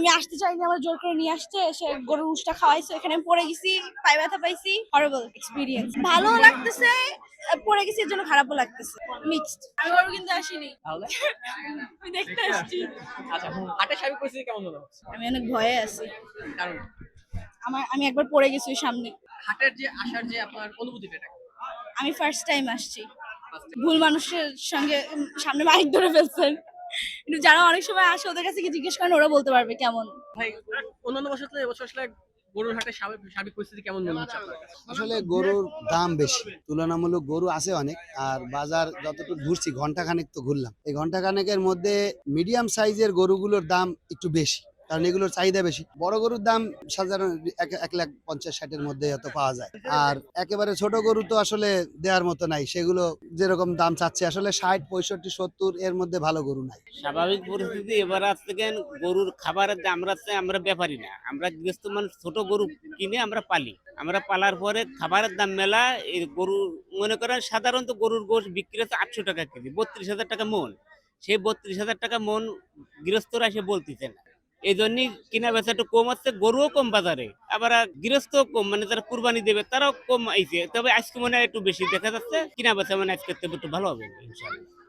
আমি আসতে চাইনি, আমার জোর করে নিয়ে আসছে, সে গরুর উষ্টা খাওয়াইছে, এখানে আমি পড়ে গেছি, পায়ে ব্যথা পাইছি, হরিবল এক্সপিরিয়েন্স। ভালো লাগতেছে, পড়ে গেছি এর জন্য খারাপও লাগতেছে, মিক্সড। আমি গরু কিনতে আসিনি, তাহলে আমি দেখতে আসছি। আচ্ছা, হাটের সার্বিক পরিস্থিতি কেমন মনে হচ্ছে? আমি অনেক ভয়ে আছি, কারণ আমি একবার পড়ে গেছি ওই সামনে। হাটের যে আসার যে আপনার অনুভূতিটা এটা আমি ফার্স্ট টাইম আসছি, ফার্স্ট ভুল মানুষের সঙ্গে সামনে মাইক ধরে ফেলছেন। কিন্তু যারা অনেক সময় আসে ওদের কাছে কি জিজ্ঞেস করেন, ওরা বলতে পারবে কেমন। ভাই, অন্যান্য বছর তো এবছর আসলে গরুর হাটের সার্বিক পরিস্থিতি কেমন মনে হচ্ছে আপনার কাছে? আসলে গরুর দাম বেশি, তুলনামূলক গরু আছে অনেক। আর বাজার যতটুকু ঘুরছি, ঘন্টাখানেক তো ঘুরলাম, এই ঘন্টাখানেকের মধ্যে মিডিয়াম সাইজের গরুগুলোর দাম একটু বেশি, কারণ এগুলোর চাহিদা বেশি। বড় গরুর দাম সাধারণ 1,50,60-এর মধ্যে হয়তো পাওয়া যায়। আর একেবারে ছোট গরু তো আসলে দেওয়ার মতো নাই, সেগুলো যেরকম দাম চাচ্ছে আসলে 60, 65, 70 এর মধ্যে ভালো গরু নাই। স্বাভাবিক পরিস্থিতি এবার আজ থেকে গরুর খাবারের দাম আমরা ব্যাপারী না, আমরা গৃহস্থ মানুষ, ছোট গরু কিনে আমরা পালি। আমরা পালার পরে খাবারের দাম মেলা, এই গরু মনে করেন সাধারণত গরুর গোশ বিক্রি হচ্ছে 800 টাকা কেজি, 32,000 টাকা মন। সেই 32,000 টাকা মন গৃহস্থরা এসে বলতেছে না, এই জন্যই কিনা বেচা একটু কম আছে, গরুও কম বাজারে, আবার গৃহস্থ কম, মানে যারা কুরবানি দেবে তারাও কম আইছে। তবে আজকে মনে হয় একটু বেশি দেখা যাচ্ছে, কিনা বেচা মানে আজকে একটু ভালো হবে ইনশাআল্লাহ।